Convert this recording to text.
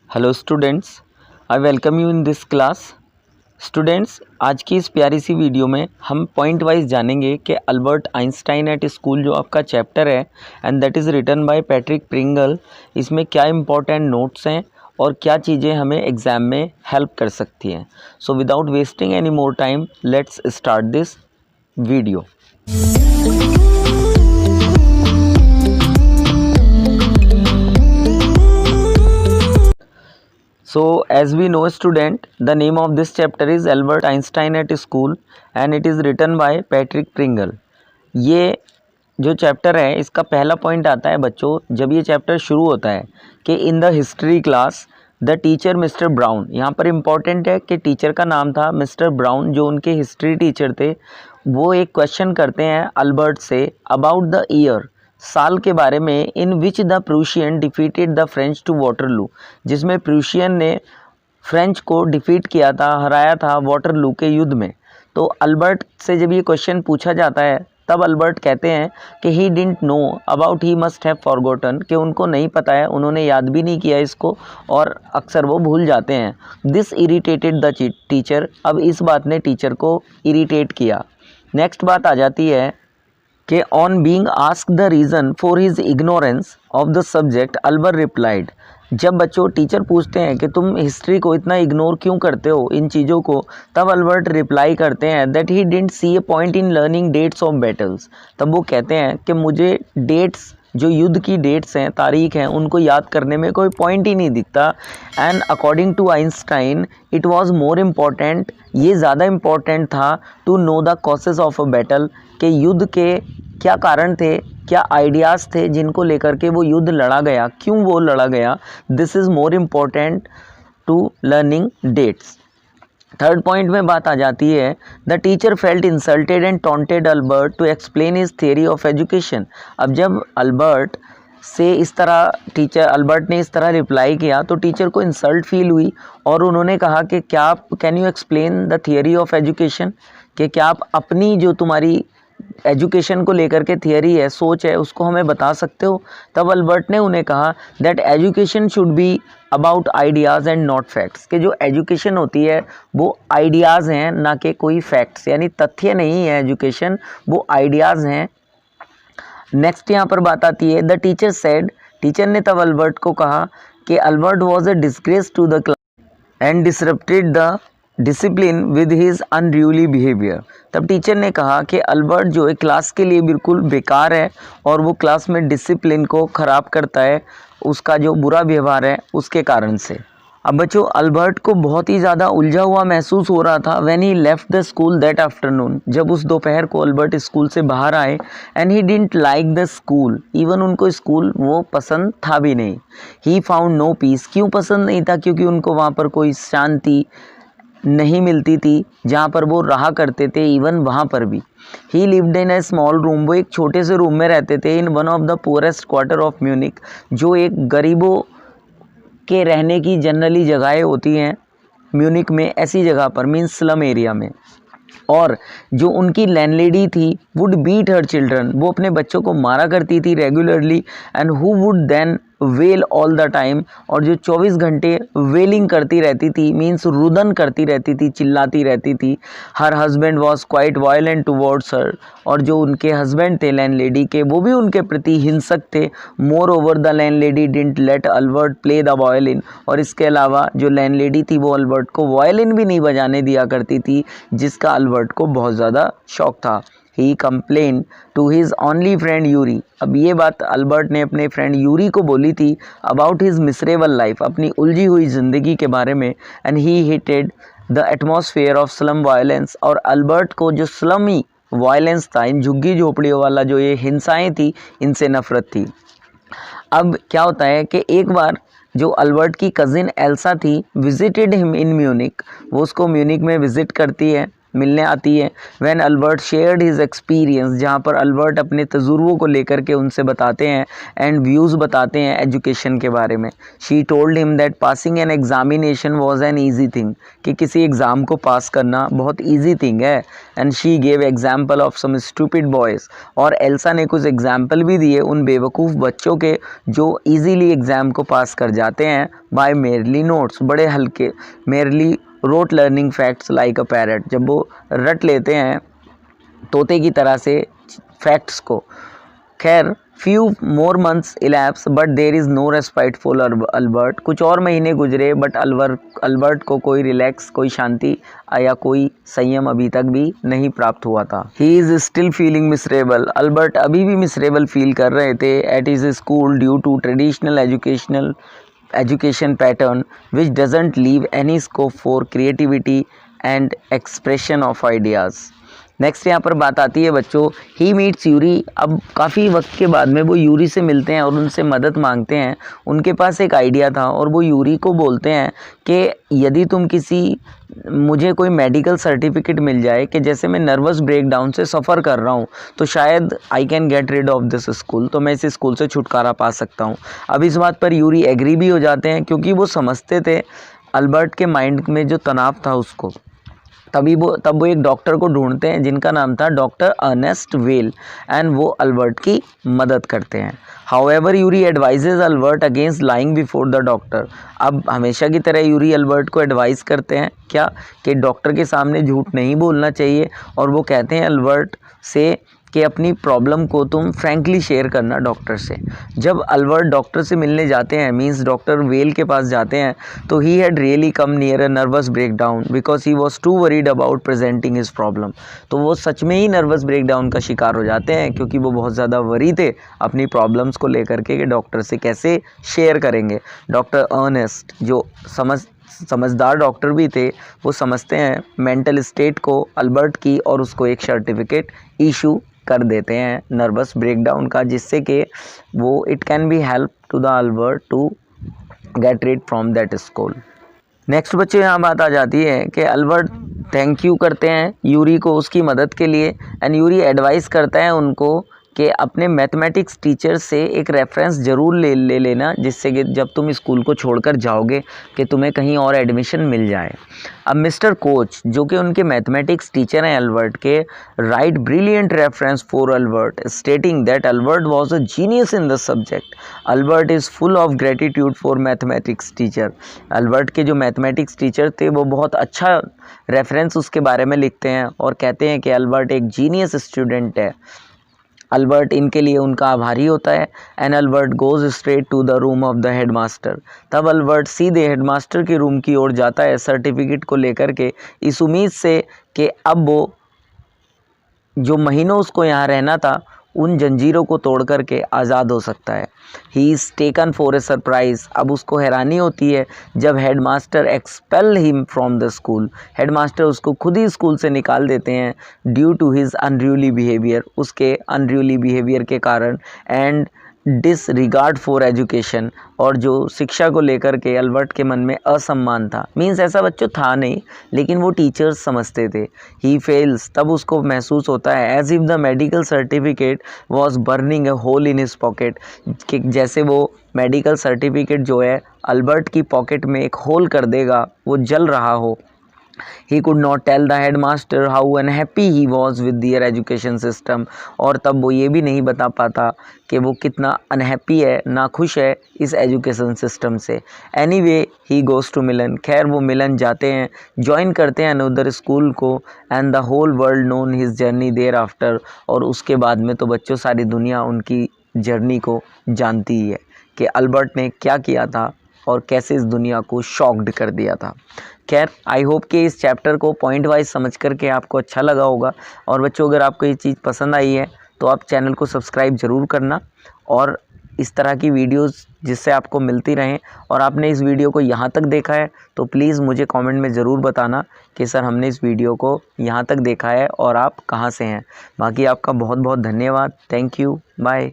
Hello students, I welcome you in this class. Students, आज की इस प्यारी सी वीडियो में हम पॉइंट वाइज जानेंगे कि अल्बर्ट आइंस्टाइन एट स्कूल जो आपका चैप्टर है and that is written by Patrick Pringle, इसमें क्या इंपॉर्टेंट नोट्स हैं और क्या चीज़ें हमें एग्ज़ाम में हेल्प कर सकती हैं। So without wasting any more time let's start this video. So as we know student, the name of this chapter is Albert Einstein at School and it is written by Patrick Pringle। ये जो chapter है इसका पहला point आता है बच्चों, जब ये चैप्टर शुरू होता है कि in the history class the teacher mister brown. यहाँ पर इम्पॉर्टेंट है कि टीचर का नाम था मिस्टर ब्राउन, जो उनके हिस्ट्री टीचर थे। वो एक क्वेश्चन करते हैं Albert say about the year, साल के बारे में, in which the Prussian defeated the French to Waterloo, जिसमें प्रूशियन ने फ्रेंच को डिफीट किया था, हराया था वाटरलू के युद्ध में। तो अल्बर्ट से जब ये क्वेश्चन पूछा जाता है तब अल्बर्ट कहते हैं कि he didn't know about, he must have forgotten, कि उनको नहीं पता है, उन्होंने याद भी नहीं किया इसको और अक्सर वो भूल जाते हैं। दिस इरिटेटेड द टीचर, अब इस बात ने टीचर को इरिटेट किया। नेक्स्ट बात आ जाती है कि on being asked the reason for his ignorance of the subject, Albert replied. जब बच्चों टीचर पूछते हैं कि तुम हिस्ट्री को इतना इग्नोर क्यों करते हो, इन चीज़ों को, तब अल्बर्ट रिप्लाई करते हैं that he didn't see a point in learning dates of battles. तब वो कहते हैं कि मुझे डेट्स, जो युद्ध की डेट्स हैं, तारीख हैं, उनको याद करने में कोई पॉइंट ही नहीं दिखता। And according to Einstein it was more important, ये ज़्यादा इम्पॉर्टेंट था to know the causes of a battle, कि युद्ध के क्या कारण थे, क्या आइडियाज़ थे जिनको लेकर के वो युद्ध लड़ा गया, क्यों वो लड़ा गया। This is more important to learning dates. Third point में बात आ जाती है the teacher felt insulted and taunted Albert to explain his theory of education. अब जब अल्बर्ट से इस तरह अल्बर्ट ने इस तरह रिप्लाई किया तो टीचर को इंसल्ट फील हुई और उन्होंने कहा कि क्या आप can you explain the theory of education, कि क्या आप अपनी जो तुम्हारी एजुकेशन को लेकर के थियरी है, सोच है, उसको हमें बता सकते हो। तब अल्बर्ट ने उन्हें कहा that education should be about ideas and not facts, कि जो एजुकेशन होती है वो आइडियाज़ हैं, ना कि कोई फैक्ट्स, यानी तथ्य नहीं है एजुकेशन, वो आइडियाज़ हैं। नेक्स्ट यहाँ पर बात आती है द टीचर सेड, टीचर ने तब अल्बर्ट को कहा कि Albert was a disgrace to the class and disrupted the discipline with his unduly behaviour. तब टीचर ने कहा कि अल्बर्ट जो है क्लास के लिए बिल्कुल बेकार है और वो क्लास में डिसिप्लिन को ख़राब करता है, उसका जो बुरा व्यवहार है उसके कारण से। अब बच्चों, अल्बर्ट को बहुत ही ज़्यादा उलझा हुआ महसूस हो रहा था when he left the school that afternoon, जब उस दोपहर को अल्बर्ट स्कूल से बाहर आए। And he didn't like the school, even उनको स्कूल वो पसंद था भी नहीं। ही फाउंड नो पीस, क्यों पसंद नहीं था, क्योंकि उनको वहाँ पर कोई शांति नहीं मिलती थी जहाँ पर वो रहा करते थे। इवन वहाँ पर भी ही lived in A small room, वो एक छोटे से रूम में रहते थे। In one of the poorest quarter of Munich, जो एक गरीबों के रहने की जनरली जगहें होती हैं म्यूनिक में, ऐसी जगह पर, मीन्स स्लम एरिया में। और जो उनकी लैंडलेडी थी वुड बीट हर चिल्ड्रन, वो अपने बच्चों को मारा करती थी regularly. And who would then well all the time, और जो 24 घंटे वेलिंग करती रहती थी, मीन्स रुदन करती रहती थी, चिल्लाती रहती थी। Her husband was quite violent towards हर, और जो उनके हस्बैंड थे लैंडलेडी के, वो भी उनके प्रति हिंसक थे। More over the landlady didn't late Albert play the violin, और इसके अलावा जो लैंडलेडी थी वो अल्बर्ट को वायलिन भी नहीं बजाने दिया करती थी, जिसका अल्बर्ट को बहुत ज़्यादा शौक था। He complain to his only friend Yuri, अब ये बात अल्बर्ट ने अपने फ्रेंड यूरी को बोली थी अबाउट हिज मिसरेबल लाइफ, अपनी उलझी हुई ज़िंदगी के बारे में। And he hated the atmosphere of slum violence, और अल्बर्ट को जो स्लमी वायलेंस था, इन झुग्गी झोपड़ियों वाला जो ये हिंसाएं थी, इनसे नफरत थी। अब क्या होता है कि एक बार जो अल्बर्ट की कज़िन एल्सा थी विजिटेड हिम इन म्यूनिक, वो उसको म्यूनिक में विज़िट करती है। मिलने आती है। When Albert shared his experience, जहाँ पर अल्बर्ट अपने तजुर्बों को लेकर के उनसे बताते हैं एंड व्यूज़ बताते हैं एजुकेशन के बारे में। She told him that passing an examination was an easy thing, कि किसी एग्ज़ाम को पास करना बहुत ईजी थिंग है। And she gave example of some stupid boys, और एल्सा ने कुछ एग्जाम्पल भी दिए उन बेवकूफ़ बच्चों के जो ईजीली एग्ज़ाम को पास कर जाते हैं बाय मेरली नोट्स, बड़े हल्के, merely rote learning facts like अ पैरट, जब वो रट लेते हैं तोते की तरह से फैक्ट्स को। खैर few more months elapse but there is no respite for Albert, कुछ और महीने गुजरे बट अल्बर्ट को कोई रिलैक्स, कोई शांति या कोई संयम अभी तक भी नहीं प्राप्त हुआ था। He is still feeling miserable, Albert अभी भी मिसरेबल फील कर रहे थे at his school due to traditional education pattern which doesn't leave any scope for creativity and expression of ideas। Next यहाँ पर बात आती है बच्चों, ही मीट्स यूरी। अब काफ़ी वक्त के बाद में वो यूरी से मिलते हैं और उनसे मदद मांगते हैं। उनके पास एक आइडिया था और वो यूरी को बोलते हैं कि यदि तुम मुझे कोई मेडिकल सर्टिफिकेट मिल जाए कि जैसे मैं नर्वस ब्रेकडाउन से सफ़र कर रहा हूँ तो शायद I can get rid of this school, तो मैं इस स्कूल से छुटकारा पा सकता हूँ। अब इस बात पर यूरी एग्री भी हो जाते हैं क्योंकि वो समझते थे अल्बर्ट के माइंड में जो तनाव था उसको। तब वो एक डॉक्टर को ढूंढते हैं जिनका नाम था डॉक्टर अर्नेस्ट वेल, एंड वो अल्बर्ट की मदद करते हैं। However Yuri advises Albert against lying before the doctor. अब हमेशा की तरह यूरी अल्बर्ट को एडवाइस करते हैं क्या, कि डॉक्टर के सामने झूठ नहीं बोलना चाहिए, और वो कहते हैं अल्बर्ट से कि अपनी प्रॉब्लम को तुम फ्रैंकली शेयर करना डॉक्टर से। जब अल्बर्ट डॉक्टर से मिलने जाते हैं, मींस डॉक्टर वेल के पास जाते हैं, तो he had really come near a nervous breakdown because he was to worried about presenting his problem. तो वो सच में ही नर्वस ब्रेकडाउन का शिकार हो जाते हैं क्योंकि वो बहुत ज़्यादा वरी थे अपनी प्रॉब्लम्स को लेकर के कि डॉक्टर से कैसे शेयर करेंगे। डॉक्टर अर्नेस्ट जो समझदार डॉक्टर भी थे, वो समझते हैं मेंटल स्टेट को अल्बर्ट की और उसको एक सर्टिफिकेट इशू कर देते हैं नर्वस ब्रेकडाउन का, जिससे कि वो it can be help to the Albert to get rid from that school. Next बच्चे यहाँ बात आ जाती है कि अल्बर्ट थैंक यू करते हैं यूरी को उसकी मदद के लिए, एंड यूरी एडवाइस करता है उनको कि अपने मैथमेटिक्स टीचर से एक रेफरेंस ज़रूर ले लेना, जिससे कि जब तुम स्कूल को छोड़कर जाओगे कि तुम्हें कहीं और एडमिशन मिल जाए। अब मिस्टर कोच जो कि उनके मैथमेटिक्स टीचर हैं अल्बर्ट के, right brilliant reference for Albert stating that Albert was a genius in the subject. Albert is full of gratitude for mathematics teacher. Albert के जो मैथमेटिक्स टीचर थे वो बहुत अच्छा रेफरेंस उसके बारे में लिखते हैं और कहते हैं कि अल्बर्ट एक जीनियस स्टूडेंट है। अल्बर्ट इनके लिए उनका आभारी होता है। And Albert goes straight to the room of the headmaster. तब अल्बर्ट सीधे हेडमास्टर के रूम की ओर जाता है सर्टिफिकेट को लेकर के, इस उम्मीद से कि अब वो जो महीनों उसको यहाँ रहना था उन जंजीरों को तोड़ करके आज़ाद हो सकता है। He is taken for a surprise. अब उसको हैरानी होती है जब headmaster expel him from the school. Headmaster उसको खुद ही स्कूल से निकाल देते हैं due to his unruly behaviour, उसके अनरूली बिहेवियर के कारण, एंड डिसरिगार्ड फॉर एजुकेशन, और जो शिक्षा को लेकर के अल्बर्ट के मन में असम्मान था। मीन्स ऐसा बच्चों था नहीं, लेकिन वो टीचर्स समझते थे। ही फेल्स, तब उसको महसूस होता है as if the medical certificate was burning a hole in his pocket, कि जैसे वो मेडिकल सर्टिफिकेट जो है अल्बर्ट की पॉकेट में एक होल कर देगा, वो जल रहा हो। He could not tell the headmaster how unhappy he was with their education system, और तब वो ये भी नहीं बता पाता कि वो कितना अनहैप्पी है, नाखुश है इस एजुकेशन सिस्टम से। Anyway, he goes to Milan. खैर वो मिलन जाते हैं, ज्वाइन करते हैं अनदर स्कूल को, and the whole world known his journey thereafter. और उसके बाद में तो बच्चों सारी दुनिया उनकी जर्नी को जानती ही है कि अल्बर्ट ने क्या किया था और कैसे इस दुनिया को शॉक्ड कर दिया था। खैर आई होप कि इस चैप्टर को पॉइंट वाइज समझ करके आपको अच्छा लगा होगा। और बच्चों अगर आपको ये चीज़ पसंद आई है तो आप चैनल को सब्सक्राइब ज़रूर करना, और इस तरह की वीडियोस जिससे आपको मिलती रहें। और आपने इस वीडियो को यहाँ तक देखा है तो प्लीज़ मुझे कमेंट में ज़रूर बताना कि सर हमने इस वीडियो को यहाँ तक देखा है और आप कहाँ से हैं। बाकी आपका बहुत बहुत धन्यवाद। Thank you, bye.